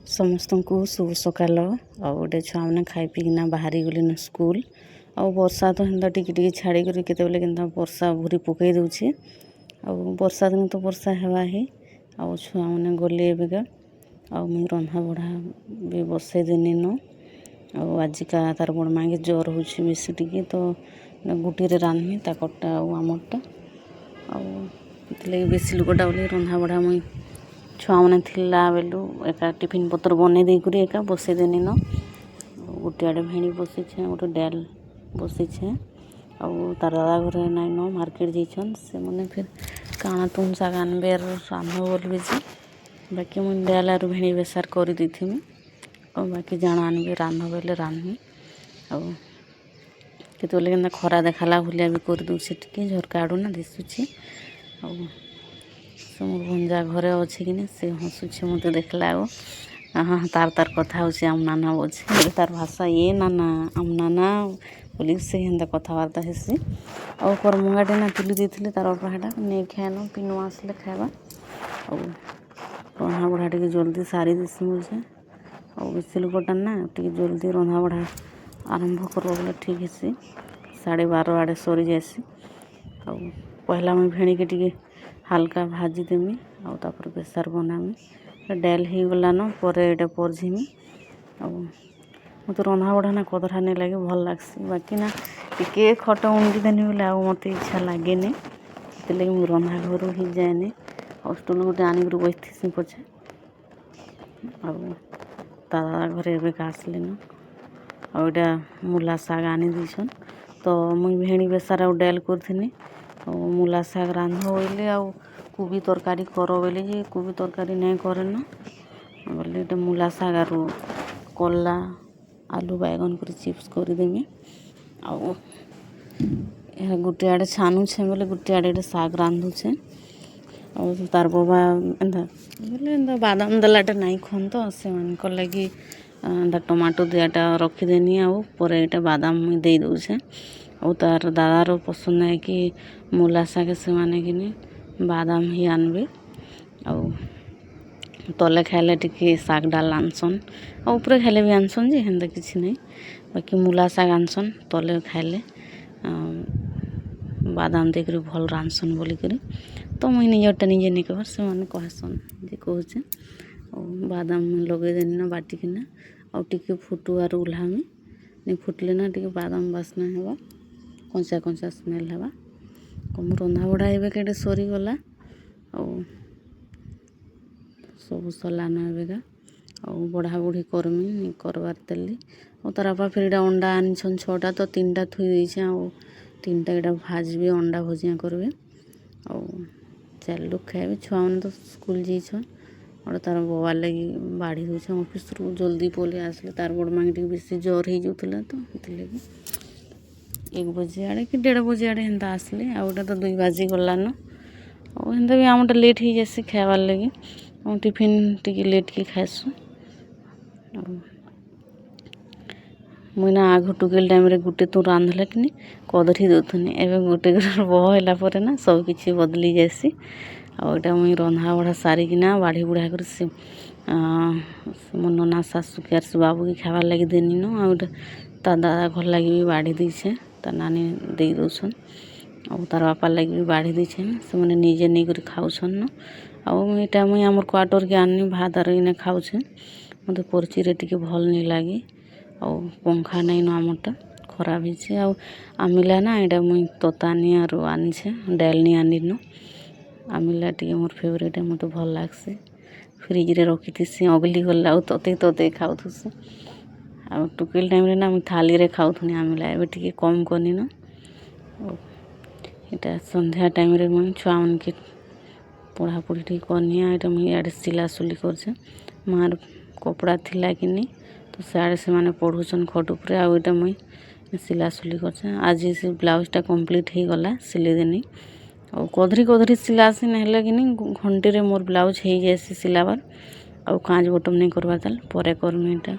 ସମସ୍ତଙ୍କୁ ଶୁଭ ସକାଳ। ଆଉ ଗୋଟେ ଛୁଆମାନେ ଖାଇ ପିଇକିନା ବାହାରି ଗଲେନ ସ୍କୁଲ। ଆଉ ବର୍ଷା ତ ହେନ୍ତା ଟିକେ ଟିକେ ଛାଡ଼ିକରି କେତେବେଳେ କେନ୍ତା ବର୍ଷା ଭୁରି ପକେଇ ଦଉଛି। ଆଉ ବର୍ଷା ଦିନ ତ ବର୍ଷା ହେବା ହିଁ। ଆଉ ଛୁଆମାନେ ଗଲେ ଏବେକା। ଆଉ ମୁଇଁ ରନ୍ଧା ବଢ଼ା ବି ବସେଇ ଦେନିନ। ଆଉ ଆଜିକା ତାର ବଡ଼ ମାଇକେ ଜ୍ୱର ହେଉଛି ବେଶୀ ଟିକେ, ତ ଗୋଟିଏରେ ରାନ୍ଧମି ତାକରଟା ଆଉ ଆମରଟା। ଆଉ ସେଥିଲାଗି ବେଶୀ ଲୋକଟା ବୋଲି ରନ୍ଧା ବଢ଼ା ମୁଇଁ ଛୁଆମାନେ ଥିଲା ବେଲୁ ଏକା ଟିଫିନ୍ ପତ୍ର ବନେଇ ଦେଇକରି ଏକା ବସେଇ ଦେନିନ। ଗୋଟେ ଆଡ଼େ ଭେଣ୍ଡି ବସିଛେ, ଗୋଟେ ଡାଲ ବସିଛେ। ଆଉ ତାର ଦାଦା ଘରେ ନାଇନ ମାର୍କେଟ ଯାଇଛନ୍, ସେମାନେ ଫିର୍ କାଣା ତୁନ୍ ଶାଗ ଆନବେ ଆରୁ ରାନ୍ଧବ ବୋଲବେ ଯେ ବାକି ମୁଇଁ ଡାଲ ଆରୁ ଭେଣ୍ଡି ବେସାର କରିଦେଇଥିମି। ଆଉ ବାକି ଜାଣା ଆନବେ ରାନ୍ଧ ବୋଇଲେ ରାନ୍ଧମି। ଆଉ କେତେବେଳେ କେନ୍ତା ଖରା ଦେଖାଲା ଭଳିଆ ବି କରିଦେଉଛି, ଟିକେ ଝରକା ଆଡ଼ୁ ନା ଦିଶୁଛି। ଆଉ ମୋର ଭଞ୍ଜା ଘରେ ଅଛି କି ନାଇଁ, ସେ ହସୁଛି ମୋତେ ଦେଖିଲା ଆଉ ତାର କଥା ହେଉଛି ଆମ ନାନା ଅଛି ତାର ଭାଷା ଇଏ ନାନା ଆମ ନାନା ବୋଲି ସେ ହେନ୍ତା କଥାବାର୍ତ୍ତା ହେସି। ଆଉ କରମଙ୍ଗାଟେ ନା ତୁଲି ଦେଇଥିଲି ତାର ଅପାଟା ନେଇ ଖାଏନ ପିନୁ ଆସିଲେ ଖାଇବା। ଆଉ ରନ୍ଧା ବଢ଼ା ଟିକେ ଜଲ୍ଦି ସାରି ଦେସି ବୋଲଛେ। ଆଉ ବେଶୀ ଲୋକଟା ନା ଟିକେ ଜଲ୍ଦି ରନ୍ଧା ବଢ଼ା ଆରମ୍ଭ କରବ ବୋଲେ ଠିକ୍ ହେସି। 12:30 ଆଡ଼େ ସରି ଯାଏସି। ଆଉ ପହିଲା ମୁଇଁ ଭେଣିକି ଟିକେ ହାଲକା ଭାଜି ଦେମି, ଆଉ ତାପରେ ବେସାର ବନାମି। ଡାଲ ହେଇଗଲାନ ପରେ ଏଇଟା ପରଝିମି। ଆଉ ମୋତେ ରନ୍ଧା ବଢ଼ା ନା କଦରା ନାଇଁ ଲାଗେ, ଭଲ ଲାଗ୍ସି। ବାକି ନା ଟିକେ ଖଟ ଉଣ୍ଡି ଦେନି ବୋଲେ ଆଉ ମୋତେ ଇଚ୍ଛା ଲାଗେନି। ସେଥିଲାଗି ମୁଁ ରନ୍ଧା ଘରୁ ହିଁ ଯାଏନି। ଆଉ ଷ୍ଟୁଲ୍ ଗୋଟେ ଆଣିକରି ବସିଥିସି ପଛେ। ଆଉ ତା ଦାଦା ଘରେ ଏବେକା ଆସିଲେନ। ଆଉ ଏଇଟା ମୂଲା ଶାଗ ଆଣି ଦେଇଛନ୍, ତ ମୁଇଁ ଭେଣ୍ଡି ବେସାର ଆଉ ଡାଲ କରିଥିନି। ଆଉ ମୂଲା ଶାଗ ରାନ୍ଧ ବୋଇଲେ ଆଉ କୋବି ତରକାରୀ କର ବୋଇଲେ ଯେ କୋବି ତରକାରୀ ନାଇଁ କରେନ ବୋଲେ ଏଇଟା ମୂଲା ଶାଗ ଆରୁ କଲରା ଆଲୁ ବାଇଗଣ କରି ଚିପ୍ସ କରିଦେମି। ଆଉ ଏହା ଗୋଟେ ଆଡ଼େ ଛାନୁଛେ ବୋଲେ ଗୋଟେ ଆଡ଼େ ଏଇଟା ଶାଗ ରାନ୍ଧୁଛେ। ଆଉ ତାର ବାବା ଏନ୍ତା ବୋଲେ ଏନ୍ତା ବାଦାମ ଦେଲାଟା ନାଇଁ ଖନ୍ ତ ସେମାନଙ୍କର ଲାଗି ଏନ୍ତା ଟମାଟୋ ଦିଆଟା ରଖିଦେନି। ଆଉ ପରେ ଏଇଟା ବାଦାମ ମୁଇଁ ଦେଇ ଦଉଛେ। ଆଉ ତାର ଦାଦାର ପସନ୍ଦ ନାହିଁ କି ମୂଲା ଶାଗ, ସେମାନେ କିନି ବାଦାମ ହିଁ ଆନବେ। ଆଉ ତଲେ ଖାଇଲେ ଟିକେ ଶାଗ ଡାଲ ଆନସନ୍, ଆଉ ଉପରେ ଖାଇଲେ ବି ଆନସନ୍ ଯେ ହେନ୍ତା କିଛି ନାହିଁ। ବାକି ମୂଲା ଶାଗ ଆନସନ୍ ତଲେ ଖାଇଲେ ବାଦାମ ଦେଇକରି ଭଲ ରାନ୍ଧସନ୍ ବୋଲିକରି। ତ ମୁଇଁ ନିଜରଟା ନିଜେ ନେଇ କହବାର୍, ସେମାନେ କହେସନ୍ ଯେ କହୁଛେ। ଆଉ ବାଦାମ ଲଗେଇଦେନି ନା ବାଟିକିନା, ଆଉ ଟିକେ ଫୁଟୁ ଆରୁ ଉହ୍ଲାମି। ନାଇଁ ଫୁଟିଲେ ନା ଟିକେ ବାଦାମ ବାସ୍ନା ହେବା, କଞ୍ଚା କଞ୍ଚା ସ୍ମେଲ୍ ହେବା। ମୁଁ ରନ୍ଧା ବଢ଼ା ଏବେ କେଡ଼େ ସରିଗଲା। ଆଉ ସବୁ ସଲାନ ଏବେକା। ଆଉ ବଢ଼ା ବୁଢ଼ି କରମି କରବାର ତେଲି। ଆଉ ତାର ବାପା ଫିର୍ ଏଇଟା ଅଣ୍ଡା ଆନିଛନ୍ 6ଟା, ତ 3ଟା ଥୁଇ ଦେଇଛେ। ଆଉ 3ଟା ଏଇଟା ଭାଜବେ, ଅଣ୍ଡା ଭୁଜିଆ କରିବେ। ଆଉ 4 ଲୋକ ଖାଇବେ। ଛୁଆମାନେ ତ ସ୍କୁଲ ଯାଇଛନ୍। ଆଉ ତାର ବବାର ଲାଗି ବାଢ଼ି ଦଉଛେ। ଅଫିସ୍ରୁ ଜଲ୍ଦି ପଲେଇ ଆସିଲେ, ତାର ବଡ଼ ମାଇଁକେ ଟିକେ ବେଶୀ ଜ୍ୱର ହେଇଯାଉଥିଲା ତ ସେଥିଲାଗି 1 ବଜେ ଆଡ଼େ କି 1:30 ବଜେ ଆଡ଼େ ହେନ୍ତା ଆସିଲେ। ଆଉ ଏଇଟା ତ 2 ବାଜି ଗଲାନ। ଆଉ ହେନ୍ତା ବି ଆମରଟା ଲେଟ୍ ହେଇଯାଏସି ଖାଇବାର୍ ଲାଗି। ଆଉ ଟିଫିନ୍ ଟିକେ ଲେଟ୍କେ ଖାଏସୁଁ। ଆଉ ମୁଇଁ ନା ଆଘ ଟୁକେଲ୍ ଟାଇମ୍ରେ ଗୁଟେ ତୁନ୍ ରାନ୍ଧଲେ କିନି କଦଠି ଦଉଥିନି। ଏବେ ଗୋଟେ ଘର ବହ ହେଲା ପରେ ନା ସବୁ କିଛି ବଦଲି ଯାଏସି। ଆଉ ଏଇଟା ମୁଇଁ ରନ୍ଧା ବଢ଼ା ସାରିକିନା ବାଢ଼ି ବୁଢ଼ା କରି ସେ ମୋ ନନା ଶାଶୁକେ ଆର୍ ସେ ବାବୁକେ ଖାଇବାର୍ ଲାଗି ଦେନିନ। ଆଉ ଏଇଟା ତା ଦାଦା ଘର ଲାଗି ବି ବାଢ଼ି ଦେଇଛେ, ତା ନାନୀ ଦେଇ ଦଉଛନ୍। ଆଉ ତାର ବାପାର ଲାଗି ବି ବାଢ଼ି ଦେଇଛେ, ସେମାନେ ନିଜେ ନେଇକରି ଖାଉଛନ୍ ନ। ଆଉ ଏଇଟା ମୁଇଁ ଆମର କ୍ୱାର୍ଟର୍କେ ଆନନି, ଭାତ ଆର ଇନେ ଖାଉଛେ। ମୋତେ ପର୍ଚିରେ ଟିକେ ଭଲ୍ ନି ଲାଗେ। ଆଉ ପଙ୍ଖା ନାଇଁନ ଆମରଟା ଖରାପ ହେଇଛେ। ଆଉ ଆମିଲା ନା ଏଇଟା ମୁଇଁ ତତାନି ଆରୁ ଆନିଛେ, ଡାଲନି ଆନିନ। ଆମିଲା ଟିକେ ମୋର ଫେଭରେଟ୍, ମୋତେ ଭଲ୍ ଲାଗ୍ସି। ଫ୍ରିଜ୍ରେ ରଖିଥିସି, ଅଗଲି ଗଲା ଆଉ ତତେଇ ଖାଉଥିସି। ଆଉ ଟୁକେଲ୍ ଟାଇମ୍ରେ ନା ମୁଇଁ ଥାଲିରେ ଖାଉଥିନି ଆମିଲା, ଏବେ ଟିକେ କମ୍ କନିନ। ଆଉ ଏଇଟା ସନ୍ଧ୍ୟା ଟାଇମ୍ରେ ମୁଇଁ ଛୁଆମାନକେ ପଢ଼ାପଢ଼ି ଟିକେ କରନି। ଏଇଟା ମୁଇଁ ଇଆଡ଼େ ସିଲାସୁଲି କରିଛେ। ମାଆର କପଡ଼ା ଥିଲା କିନି, ତ ସିଆଡ଼େ ସେମାନେ ପଢ଼ୁଛନ୍ ଖଟ ଉପରେ। ଆଉ ଏଇଟା ମୁଇଁ ସିଲାସୁଲି କରିଛେ। ଆଜି ସେ ବ୍ଲାଉଜ୍ଟା କମ୍ପ୍ଲିଟ୍ ହେଇଗଲା, ସିଲେଇଦେନି। ଆଉ କଧରି ସିଲାସି ନାଇଁହେଲେ କିନି ଘଣ୍ଟେରେ ମୋର୍ ବ୍ଲାଉଜ୍ ହେଇଯାଏସି ସିଲାବାର୍। ଆଉ କାଁଜ ବଟମ୍ ନାଇଁ କରବାର୍ ତାଲ୍ ପରେ କର୍ମି ଏଇଟା।